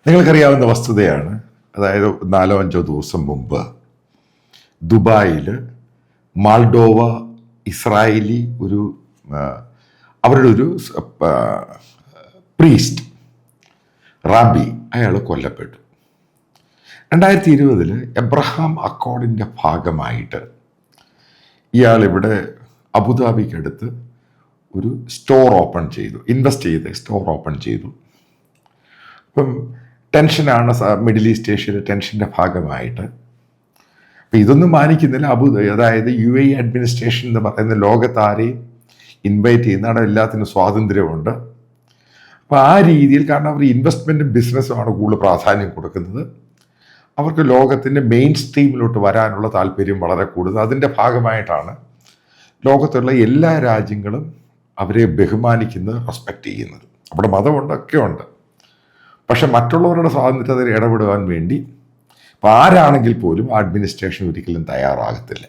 നിങ്ങൾക്കറിയാവുന്ന വസ്തുതയാണ്. അതായത് 4-5 ദിവസം മുമ്പ് ദുബായിൽ മാൾഡോവ ഇസ്രായേലി അവരുടെ ഒരു പ്രീസ്റ്റ് റാബി അയാൾ കൊല്ലപ്പെട്ടു. 2020 എബ്രഹാം അക്കോർഡിൻ്റെ ഭാഗമായിട്ട് ഇയാൾ ഇവിടെ അബുദാബിക്കടുത്ത് ഒരു സ്റ്റോർ ഓപ്പൺ ചെയ്തു, ഇൻവെസ്റ്റ് ചെയ്ത് സ്റ്റോർ ഓപ്പൺ ചെയ്തു. ഇപ്പം ടെൻഷനാണ് മിഡിൽ ഈസ്റ്റ് ഏഷ്യയിലെ ടെൻഷൻ്റെ ഭാഗമായിട്ട്. അപ്പം ഇതൊന്നും മാനിക്കുന്നില്ല. അതായത് UAE അഡ്മിനിസ്ട്രേഷൻ എന്ന് പറയുന്ന ലോകത്താരെയും ഇൻവൈറ്റ് ചെയ്യുന്നതാണ്, എല്ലാത്തിനും സ്വാതന്ത്ര്യമുണ്ട്. അപ്പോൾ ആ രീതിയിൽ, കാരണം അവർ ഇൻവെസ്റ്റ്മെൻറ്റും ബിസിനസ്സുമാണ് കൂടുതൽ പ്രാധാന്യം കൊടുക്കുന്നത്. അവർക്ക് ലോകത്തിൻ്റെ മെയിൻ സ്ട്രീമിലോട്ട് വരാനുള്ള താല്പര്യം വളരെ കൂടുതൽ. അതിൻ്റെ ഭാഗമായിട്ടാണ് ലോകത്തുള്ള എല്ലാ രാജ്യങ്ങളും അവരെ ബഹുമാനിക്കുന്നത്, റെസ്പെക്റ്റ് ചെയ്യുന്നത്. അവിടെ മതമുണ്ട്, ഒക്കെ ഉണ്ട്. പക്ഷെ മറ്റുള്ളവരുടെ സ്വാതന്ത്ര്യത്തിൽ ഇടപെടുവാൻ വേണ്ടി ഇപ്പം ആരാണെങ്കിൽ പോലും അഡ്മിനിസ്ട്രേഷൻ ഒരിക്കലും തയ്യാറാകത്തില്ല.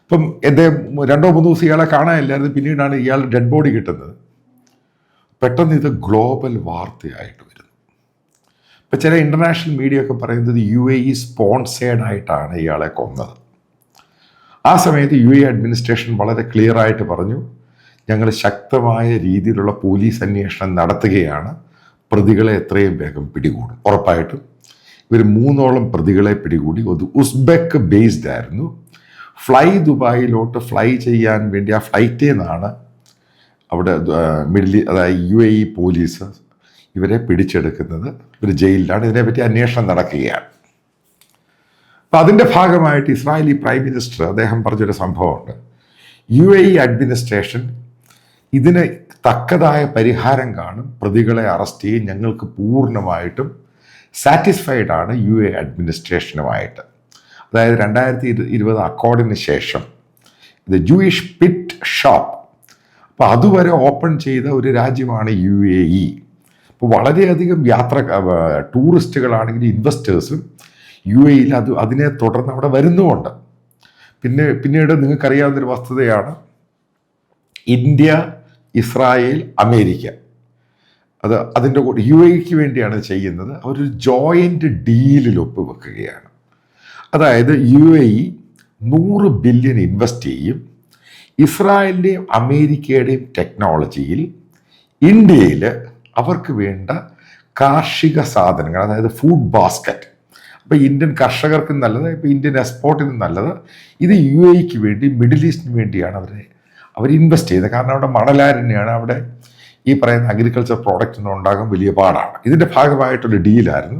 ഇപ്പം എൻ്റെ 2-3 ദിവസം ഇയാളെ കാണാനില്ലായിരുന്നു. പിന്നീടാണ് ഇയാളുടെ ഡെഡ് ബോഡി കിട്ടുന്നത്. പെട്ടെന്ന് ഇത് ഗ്ലോബൽ വാർത്തയായിട്ട് വരുന്നു. ഇപ്പം ചില ഇൻ്റർനാഷണൽ മീഡിയ ഒക്കെ പറയുന്നത് UAE സ്പോൺസേഡ് ആയിട്ടാണ് ഇയാളെ കൊന്നത്. ആ സമയത്ത് UAE അഡ്മിനിസ്ട്രേഷൻ വളരെ ക്ലിയർ ആയിട്ട് പറഞ്ഞു, ഞങ്ങൾ ശക്തമായ രീതിയിലുള്ള പോലീസ് അന്വേഷണം നടത്തുകയാണ്, പ്രതികളെ എത്രയും വേഗം പിടികൂടും. ഉറപ്പായിട്ടും ഇവർ 3 പ്രതികളെ പിടികൂടി. അത് ഉസ്ബെക്ക് ബേസ്ഡ് ആയിരുന്നു. ദുബായിലോട്ട് ഫ്ലൈ ചെയ്യാൻ വേണ്ടി ആ ഫ്ലൈറ്റിൽ നിന്നാണ് അവിടെ അതായത് UAE പോലീസ് ഇവരെ പിടിച്ചെടുക്കുന്നത്. ഇവർ ജയിലിലാണ്. ഇതിനെപ്പറ്റി അന്വേഷണം നടക്കുകയാണ്. അപ്പം അതിൻ്റെ ഭാഗമായിട്ട് ഇസ്രായേലി പ്രൈം മിനിസ്റ്റർ അദ്ദേഹം പറഞ്ഞൊരു സംഭവമുണ്ട്. UAE അഡ്മിനിസ്ട്രേഷൻ ഇതിന് തക്കതായ പരിഹാരം കാണും, പ്രതികളെ അറസ്റ്റ് ചെയ്യും, ഞങ്ങൾക്ക് പൂർണ്ണമായിട്ടും സാറ്റിസ്ഫൈഡ് ആണ് UAE അഡ്മിനിസ്ട്രേഷനുമായിട്ട്. അതായത് 2020 അക്കോർഡിന് ശേഷം ഇത് ജൂയിഷ് പിറ്റ് ഷോപ്പ്, അപ്പോൾ അതുവരെ ഓപ്പൺ ചെയ്ത ഒരു രാജ്യമാണ് UAE. അപ്പോൾ വളരെയധികം ടൂറിസ്റ്റുകളാണെങ്കിലും ഇൻവെസ്റ്റേഴ്സും UAEയിൽ അതിനെ തുടർന്ന് അവിടെ വരുന്നുമുണ്ട്. പിന്നീട് നിങ്ങൾക്കറിയാവുന്നൊരു വസ്തുതയാണ്, ഇന്ത്യ, ഇസ്രായേൽ, അമേരിക്ക അതിൻ്റെ കൂടെ UAEക്ക് വേണ്ടിയാണ് ചെയ്യുന്നത്. അവരൊരു ജോയിൻ്റ് ഡീലിൽ ഒപ്പുവെക്കുകയാണ്. അതായത് UAE 100 ബില്യൺ ഇൻവെസ്റ്റ് ചെയ്യും. ഇസ്രായേലിൻ്റെയും അമേരിക്കയുടെയും ടെക്നോളജിയിൽ ഇന്ത്യയിൽ അവർക്ക് വേണ്ട കാർഷിക സാധനങ്ങൾ, അതായത് ഫുഡ് ബാസ്ക്കറ്റ്, അപ്പോൾ ഇന്ത്യൻ കർഷകർക്കും നല്ലത്, ഇപ്പോൾ ഇന്ത്യൻ എക്സ്പോർട്ടിനും നല്ലത്. ഇത് UAEക്ക് വേണ്ടി, മിഡിൽ ഈസ്റ്റിന് വേണ്ടിയാണ് അവർ ഇൻവെസ്റ്റ് ചെയ്യുന്നത്. കാരണം അവിടെ മണലാരണ്യാണ്, അവിടെ ഈ പറയുന്ന അഗ്രികൾച്ചർ പ്രോഡക്റ്റ് ഒന്നും ഉണ്ടാകാൻ വലിയ പാടാണ്. ഇതിൻ്റെ ഭാഗമായിട്ടുള്ള ഡീലായിരുന്നു.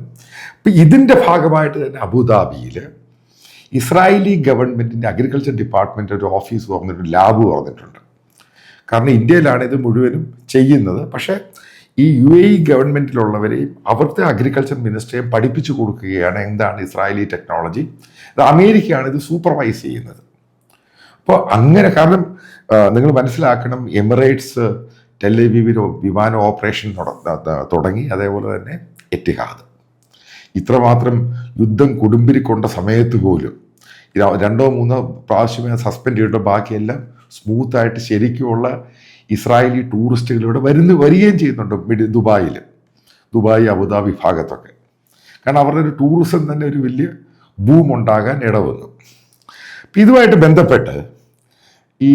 അപ്പം ഇതിൻ്റെ ഭാഗമായിട്ട് തന്നെ അബുദാബിയിൽ ഇസ്രായേലി ഗവൺമെൻറ്റിൻ്റെ അഗ്രികൾച്ചർ ഡിപ്പാർട്ട്മെൻറ്റ് ഒരു ഓഫീസ് തുറന്നിട്ടുണ്ട്, ലാബ് തുറന്നിട്ടുണ്ട്. കാരണം ഇന്ത്യയിലാണ് ഇത് മുഴുവനും ചെയ്യുന്നത്. പക്ഷേ ഈ UAE ഗവൺമെൻറ്റിലുള്ളവരെയും അവിടുത്തെ അഗ്രികൾച്ചർ മിനിസ്റ്ററെയും പഠിപ്പിച്ചു കൊടുക്കുകയാണ് എന്താണ് ഇസ്രായേലി ടെക്നോളജി. അമേരിക്കയാണ് ഇത് സൂപ്പർവൈസ് ചെയ്യുന്നത്. അപ്പോൾ അങ്ങനെ, കാരണം നിങ്ങൾ മനസ്സിലാക്കണം, എമിറേറ്റ്സ് ടെലവീവിൽ വിമാന ഓപ്പറേഷൻ തുടങ്ങി. അതേപോലെ തന്നെ എറ്റിഹാദ്. ഇത്രമാത്രം യുദ്ധം കൊടുമ്പിരിക്കൊണ്ട സമയത്ത് പോലും 2-3 പ്രാവശ്യമേ സസ്പെൻഡ് ചെയ്തിട്ട് ബാക്കിയെല്ലാം സ്മൂത്തായിട്ട് ശരിക്കുമുള്ള ഇസ്രായേലി ടൂറിസ്റ്റുകൾ ഇവിടെ വരികയും ചെയ്യുന്നുണ്ട് ദുബായ് അബുദാബി ഭാഗത്തൊക്കെ. കാരണം അവരുടെ ഒരു ടൂറിസം തന്നെ ഒരു വലിയ ബൂം ഉണ്ടാകാൻ ഇടവന്നു. ഇതുമായിട്ട് ബന്ധപ്പെട്ട് ഈ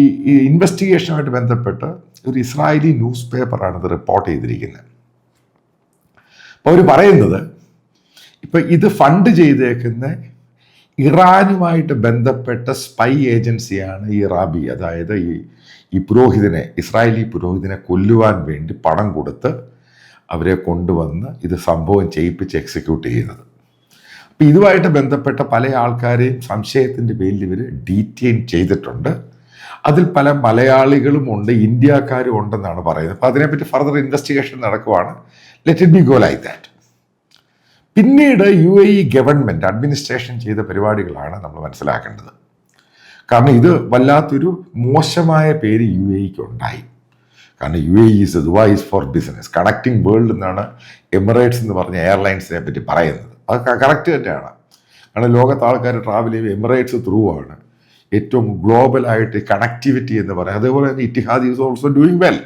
ഇൻവെസ്റ്റിഗേഷനുമായിട്ട് ബന്ധപ്പെട്ട് ഒരു ഇസ്രായേലി ന്യൂസ് പേപ്പറാണ് ഇത് റിപ്പോർട്ട് ചെയ്തിരിക്കുന്നത്. അപ്പോൾ അവർ പറയുന്നത്, ഇപ്പം ഇത് ഫണ്ട് ചെയ്തേക്കുന്ന ഇറാനുമായിട്ട് ബന്ധപ്പെട്ട സ്പൈ ഏജൻസിയാണ് ഈ റാബി. അതായത് ഈ പുരോഹിതനെ, ഇസ്രായേലി പുരോഹിതനെ കൊല്ലുവാൻ വേണ്ടി പണം കൊടുത്ത് അവരെ കൊണ്ടുവന്ന് ഇത് സംഭവം ചെയ്യിപ്പിച്ച് എക്സിക്യൂട്ട് ചെയ്യുന്നത്. അപ്പം ഇതുമായിട്ട് ബന്ധപ്പെട്ട പല ആൾക്കാരെയും സംശയത്തിൻ്റെ പേരിൽ ഇവർ ഡീറ്റെയിൻ ചെയ്തിട്ടുണ്ട്. അതിൽ പല മലയാളികളും ഉണ്ട്, ഇന്ത്യക്കാരും ഉണ്ടെന്നാണ് പറയുന്നത്. അപ്പോൾ അതിനെപ്പറ്റി ഫർദർ ഇൻവെസ്റ്റിഗേഷൻ നടക്കുവാണ്. Let it be go like that. പിന്നീട് UAE ഗവൺമെൻറ് അഡ്മിനിസ്ട്രേഷൻ ചെയ്ത പരിപാടികളാണ് നമ്മൾ മനസ്സിലാക്കേണ്ടത്. കാരണം ഇത് വല്ലാത്തൊരു മോശമായ പേര് UAEക്ക് ഉണ്ടായി. കാരണം Dubai is four business, connecting world എന്നാണ് എമിറേറ്റ്സ് എന്ന് പറഞ്ഞ എയർലൈൻസിനെ പറ്റി പറയുന്നത്. അത് കറക്റ്റ് തന്നെയാണ്. കാരണം ലോകത്ത് ആൾക്കാർ ട്രാവൽ ചെയ്യുമ്പോൾ എമിറേറ്റ്സ് ത്രൂ ആണ് ഏറ്റവും ഗ്ലോബലായിട്ട് കണക്ടിവിറ്റി എന്ന് പറയാം. അതേപോലെ തന്നെ ഇറ്റിഹാദ് ഈസ് ഓൾസോ ഡൂയിങ് വെൽ.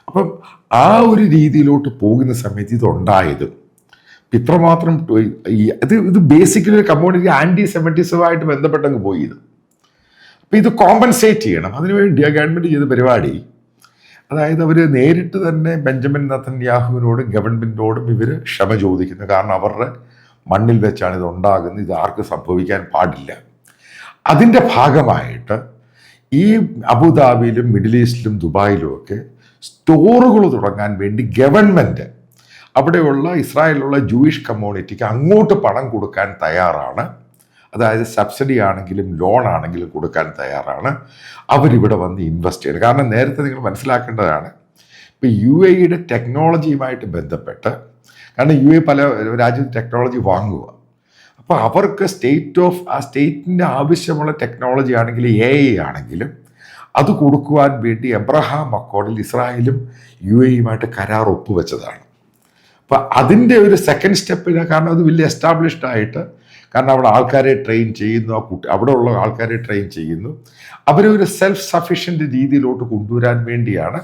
അപ്പം ആ ഒരു രീതിയിലോട്ട് പോകുന്ന സമയത്ത് ഇതുണ്ടായത് ഇത്രമാത്രം ഇത് ബേസിക്കലി ഒരു കമ്മ്യൂണിറ്റി ആൻറ്റി സെമിറ്റിസമായിട്ട് ബന്ധപ്പെട്ടങ്ങ് പോയി ഇത്. അപ്പം ഇത് കോമ്പൻസേറ്റ് ചെയ്യണം. അതിനുവേണ്ടി ഗവൺമെൻറ് ചെയ്ത പരിപാടി, അതായത് അവർ നേരിട്ട് തന്നെ ബെഞ്ചമിൻ നെതന്യാഹുവിനോടും ഗവൺമെൻറ്റിനോടും ഇവർ ക്ഷമ ചോദിക്കുന്നു. കാരണം അവരുടെ മണ്ണിൽ വെച്ചാണ് ഇത് ഉണ്ടാകുന്നത്, ഇത് ആർക്കും സംഭവിക്കാൻ പാടില്ല. അതിൻ്റെ ഭാഗമായിട്ട് ഈ അബുദാബിയിലും മിഡിൽ ഈസ്റ്റിലും ദുബായിലും ഒക്കെ സ്റ്റോറുകൾ തുടങ്ങാൻ വേണ്ടി ഗവൺമെൻറ് അവിടെയുള്ള ഇസ്രായേലിലുള്ള ജൂയിഷ് കമ്മ്യൂണിറ്റിക്ക് അങ്ങോട്ട് പണം കൊടുക്കാൻ തയ്യാറാണ്. അതായത് സബ്സിഡി ആണെങ്കിലും ലോൺ ആണെങ്കിലും കൊടുക്കാൻ തയ്യാറാണ്. അവരിവിടെ വന്ന് ഇൻവെസ്റ്റ് ചെയ്യണം. കാരണം നേരത്തെ നിങ്ങൾ മനസ്സിലാക്കേണ്ടതാണ്, ഇപ്പോൾ UAEയുടെ ടെക്നോളജിയുമായിട്ട് ബന്ധപ്പെട്ട്, കാരണം UAE പല രാജ്യത്ത് ടെക്നോളജി വാങ്ങുക, അപ്പോൾ അവർക്ക് ആ സ്റ്റേറ്റിൻ്റെ ആവശ്യമുള്ള ടെക്നോളജി ആണെങ്കിൽ AI ആണെങ്കിലും അത് കൊടുക്കുവാൻ വേണ്ടി എബ്രഹാം അക്കോർഡിൽ ഇസ്രായേലും UAEയുമായിട്ട് കരാർ ഒപ്പുവെച്ചതാണ്. അപ്പോൾ അതിൻ്റെ ഒരു സെക്കൻഡ് സ്റ്റെപ്പിന്, കാരണം അത് വലിയ എസ്റ്റാബ്ലിഷ്ഡ് ആയിട്ട്, കാരണം അവിടെ ആൾക്കാരെ ട്രെയിൻ ചെയ്യുന്നു, അവിടെ ഉള്ള ആൾക്കാരെ ട്രെയിൻ ചെയ്യുന്നു, അവരെ ഒരു സെൽഫ് സഫിഷ്യൻ്റ് രീതിയിലോട്ട് കൊണ്ടുവരാൻ വേണ്ടിയാണ്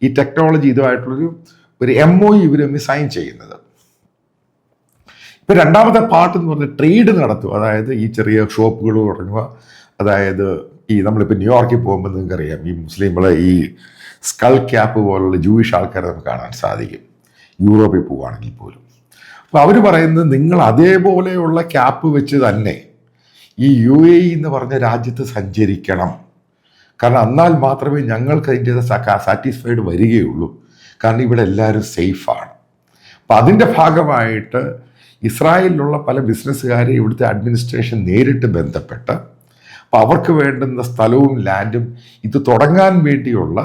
ഈ ടെക്നോളജി ഇതുമായിട്ടുള്ളൊരു MOU ഇവർ സൈൻ ചെയ്യുന്നത്. ഇപ്പം രണ്ടാമത്തെ പാർട്ട് എന്ന് പറഞ്ഞാൽ ട്രേഡ് നടത്തുക, അതായത് ഈ ചെറിയ ഷോപ്പുകൾ തുടങ്ങുക. അതായത് ഈ നമ്മളിപ്പോൾ ന്യൂയോർക്കിൽ പോകുമ്പോൾ നിങ്ങൾക്കറിയാം, ഈ മുസ്ലിങ്ങളെ ഈ സ്കൾ ക്യാപ്പ് പോലുള്ള ജൂയിഷ് ആൾക്കാരെ നമുക്ക് കാണാൻ സാധിക്കും, യൂറോപ്പിൽ പോവുകയാണെങ്കിൽ പോലും. അപ്പോൾ അവർ പറയുന്നത്, നിങ്ങൾ അതേപോലെയുള്ള ക്യാപ്പ് വെച്ച് തന്നെ ഈ UAE എന്ന് പറഞ്ഞ രാജ്യത്ത് സഞ്ചരിക്കണം. കാരണം എന്നാൽ മാത്രമേ ഞങ്ങൾക്ക് അതിൻ്റെ സാറ്റിസ്ഫൈഡ് വരികയുള്ളൂ. കാരണം ഇവിടെ എല്ലാവരും സേഫാണ്. അപ്പം അതിൻ്റെ ഭാഗമായിട്ട് ഇസ്രായേലിലുള്ള പല ബിസിനസ്സുകാരെ ഇവിടുത്തെ അഡ്മിനിസ്ട്രേഷൻ നേരിട്ട് ബന്ധപ്പെട്ട്, അപ്പം അവർക്ക് വേണ്ടുന്ന സ്ഥലവും ലാൻഡും ഇത് തുടങ്ങാൻ വേണ്ടിയുള്ള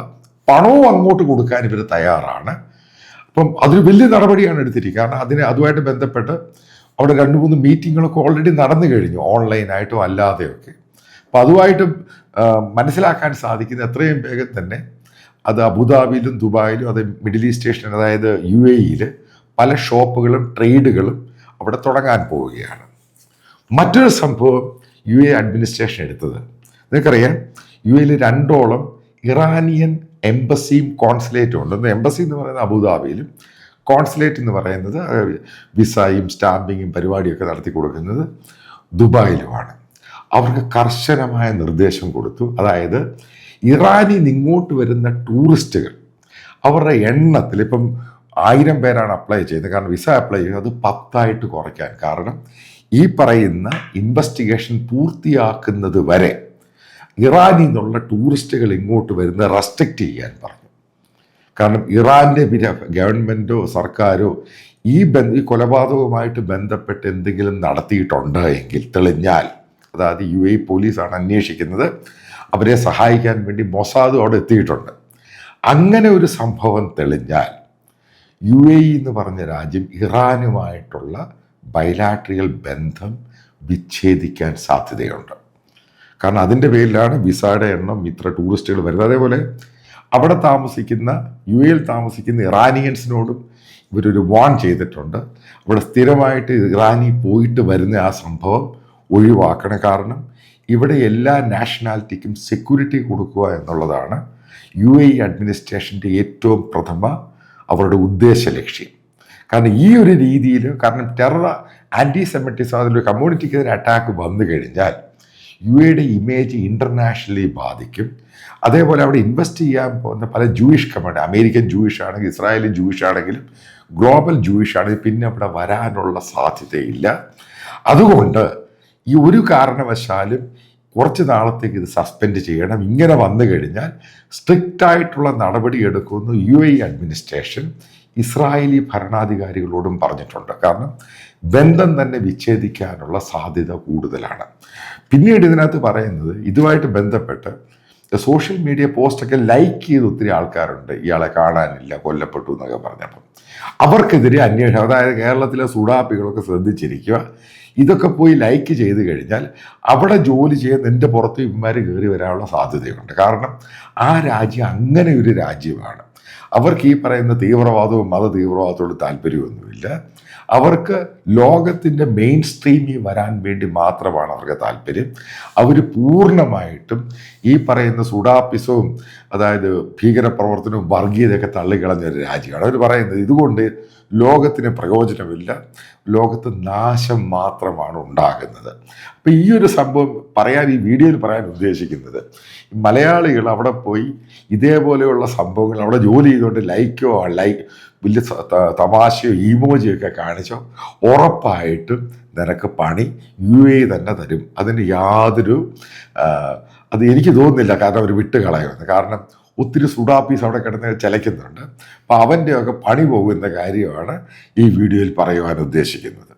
പണവും അങ്ങോട്ട് കൊടുക്കാൻ ഇവർ തയ്യാറാണ്. അപ്പം അതൊരു വലിയ നടപടിയാണ് എടുത്തിരിക്കുക. കാരണം അതുമായിട്ട് ബന്ധപ്പെട്ട് അവിടെ 2-3 മീറ്റിങ്ങുകളൊക്കെ ഓൾറെഡി നടന്നു കഴിഞ്ഞു, ഓൺലൈനായിട്ടും അല്ലാതെയൊക്കെ. അപ്പം അതുമായിട്ട് മനസ്സിലാക്കാൻ സാധിക്കുന്ന എത്രയും വേഗം തന്നെ അത് അബുദാബിയിലും ദുബായിലും, അത് മിഡിൽ ഈസ്റ്റ് സ്റ്റേഷൻ, അതായത് UAEയിൽ പല ഷോപ്പുകളും ട്രേഡുകളും അവിടെ തുടങ്ങാൻ പോവുകയാണ്. മറ്റൊരു സംഭവം UAE അഡ്മിനിസ്ട്രേഷൻ എടുത്തത്, നിങ്ങൾക്കറിയാം, UAEയിൽ 2ഓളം ഇറാനിയൻ എംബസിയും കോൺസുലേറ്റും ഉണ്ട്. എംബസി എന്ന് പറയുന്നത് അബുദാബിയിലും, കോൺസുലേറ്റ് എന്ന് പറയുന്നത് വിസയും സ്റ്റാമ്പിങ്ങും പരിപാടിയൊക്കെ നടത്തി കൊടുക്കുന്നത് ദുബായിലുമാണ്. അവർക്ക് കർശനമായ നിർദ്ദേശം കൊടുത്തു. അതായത് ഇറാനിൽ നിന്ന് ഇങ്ങോട്ട് വരുന്ന ടൂറിസ്റ്റുകൾ അവരുടെ എണ്ണത്തിൽ, ഇപ്പം 1000 പേരാണ് അപ്ലൈ ചെയ്യുന്നത്, കാരണം വിസ അപ്ലൈ ചെയ്യുന്നത്, അത് 10 കുറയ്ക്കാൻ. കാരണം ഈ പറയുന്ന ഇൻവെസ്റ്റിഗേഷൻ പൂർത്തിയാക്കുന്നത് വരെ ഇറാനിൽ നിന്നുള്ള ടൂറിസ്റ്റുകൾ ഇങ്ങോട്ട് വരുന്നത് റെസ്ട്രിക്റ്റ് ചെയ്യാൻ പറഞ്ഞു. കാരണം ഇറാൻ്റെ ഗവൺമെൻറ്റോ സർക്കാരോ ഈ കൊലപാതകവുമായിട്ട് ബന്ധപ്പെട്ട് എന്തെങ്കിലും നടത്തിയിട്ടുണ്ട് എങ്കിൽ തെളിഞ്ഞാൽ, അതായത് UAE പോലീസാണ് അന്വേഷിക്കുന്നത്, അവരെ സഹായിക്കാൻ വേണ്ടി മൊസാദും അവിടെ എത്തിയിട്ടുണ്ട്. അങ്ങനെ ഒരു സംഭവം തെളിഞ്ഞാൽ UAE എന്ന് പറഞ്ഞ രാജ്യം ഇറാനുമായിട്ടുള്ള ബൈലാട്രിയൽ ബന്ധം വിച്ഛേദിക്കാൻ സാധ്യതയുണ്ട്. കാരണം അതിൻ്റെ പേരിലാണ് വിസയുടെ എണ്ണം ഇത്ര ടൂറിസ്റ്റുകൾ വരുന്നത്. അതേപോലെ അവിടെ താമസിക്കുന്ന UAEയിൽ താമസിക്കുന്ന ഇറാനിയൻസിനോടും ഇവരൊരു വാൺ ചെയ്തിട്ടുണ്ട്. അവിടെ സ്ഥിരമായിട്ട് ഇറാനി പോയിട്ട് വരുന്ന ആ സംഭവം ഒഴിവാക്കണം. കാരണം ഇവിടെ എല്ലാ നാഷണാലിറ്റിക്കും സെക്യൂരിറ്റി കൊടുക്കുക എന്നുള്ളതാണ് UAE അഡ്മിനിസ്ട്രേഷൻ്റെ ഏറ്റവും പ്രഥമ അവരുടെ ഉദ്ദേശ ലക്ഷ്യം. കാരണം ഈ ഒരു രീതിയിൽ, കാരണം ആൻറ്റി സെമിറ്റിസം, അതിലൊരു കമ്മ്യൂണിറ്റിക്കെതിരെ അറ്റാക്ക് വന്നു കഴിഞ്ഞാൽ UAEയുടെ ഇമേജ് ഇൻ്റർനാഷണലി ബാധിക്കും. അതേപോലെ അവിടെ ഇൻവെസ്റ്റ് ചെയ്യാൻ പോകുന്ന പല ജൂയിഷ് കമ്മ്യൂണിറ്റി, അമേരിക്കൻ ജൂയിഷ് ആണെങ്കിൽ, ഇസ്രായേലി ജൂയിഷ് ആണെങ്കിലും, ഗ്ലോബൽ ജൂയിഷ് ആണെങ്കിൽ പിന്നെ അവിടെ വരാനുള്ള സാധ്യതയില്ല. അതുകൊണ്ട് ഈ ഒരു കാരണവശാലും കുറച്ച് നാളത്തേക്ക് ഇത് സസ്പെൻഡ് ചെയ്യണം. ഇങ്ങനെ വന്നു കഴിഞ്ഞാൽ സ്ട്രിക്റ്റായിട്ടുള്ള നടപടി എടുക്കുമെന്ന് UAE അഡ്മിനിസ്ട്രേഷൻ ഇസ്രായേലി ഭരണാധികാരികളോടും പറഞ്ഞിട്ടുണ്ട്. കാരണം ബന്ധം തന്നെ വിച്ഛേദിക്കാനുള്ള സാധ്യത കൂടുതലാണ്. പിന്നീട് ഇതിനകത്ത് പറയുന്നത്, ഇതുമായിട്ട് ബന്ധപ്പെട്ട് സോഷ്യൽ മീഡിയ പോസ്റ്റൊക്കെ ലൈക്ക് ചെയ്ത് ഒത്തിരി ആൾക്കാരുണ്ട്, ഇയാളെ കാണാനില്ല, കൊല്ലപ്പെട്ടു എന്നൊക്കെ പറഞ്ഞപ്പം അവർക്കെതിരെ അന്വേഷണം. അതായത് കേരളത്തിലെ സുഡാപ്പികളൊക്കെ ശ്രദ്ധിച്ചിരിക്കുക, ഇതൊക്കെ പോയി ലൈക്ക് ചെയ്ത് കഴിഞ്ഞാൽ അവിടെ ജോലി ചെയ്യുന്ന എൻ്റെ പുറത്ത് ഇവന്മാർ കയറി വരാനുള്ള സാധ്യതയുണ്ട്. കാരണം ആ രാജ്യം അങ്ങനെ ഒരു രാജ്യമാണ്. അവർക്ക് ഈ പറയുന്ന തീവ്രവാദവും മത തീവ്രവാദത്തോട് താല്പര്യമൊന്നുമില്ല. അവർക്ക് ലോകത്തിൻ്റെ മെയിൻ സ്ട്രീമിൽ വരാൻ വേണ്ടി മാത്രമാണ് അവർക്ക് താല്പര്യം. അവർ പൂർണ്ണമായിട്ടും ഈ പറയുന്ന സുഡാപ്പിസവും, അതായത് ഭീകരപ്രവർത്തനവും വർഗീയതയൊക്കെ തള്ളിക്കളഞ്ഞൊരു രാജ്യമാണ്. അവർ പറയുന്നത് ഇതുകൊണ്ട് ലോകത്തിന് പ്രയോജനമില്ല, ലോകത്ത് നാശം മാത്രമാണ് ഉണ്ടാകുന്നത്. അപ്പം ഈ ഒരു സംഭവം ഈ വീഡിയോയിൽ പറയാൻ ഉദ്ദേശിക്കുന്നത്, മലയാളികൾ അവിടെ പോയി ഇതേപോലെയുള്ള സംഭവങ്ങൾ അവിടെ ജോലി ചെയ്തുകൊണ്ട് വലിയ തമാശയോ ഇമോജിയോ ഒക്കെ കാണിച്ചോ, ഉറപ്പായിട്ടും നിനക്ക് പണി UAE തന്നെ തരും. അതിന് യാതൊരു അത് എനിക്ക് തോന്നുന്നില്ല, കാരണം അവർ വിട്ടുകളയുമെന്ന്. കാരണം ഒത്തിരി സുഡാപ്പീസ് അവിടെ കിടന്ന് ചിലയ്ക്കുന്നുണ്ട്. അപ്പം അവൻ്റെയൊക്കെ പണി പോകുന്ന കാര്യമാണ് ഈ വീഡിയോയിൽ പറയുവാൻ ഉദ്ദേശിക്കുന്നത്.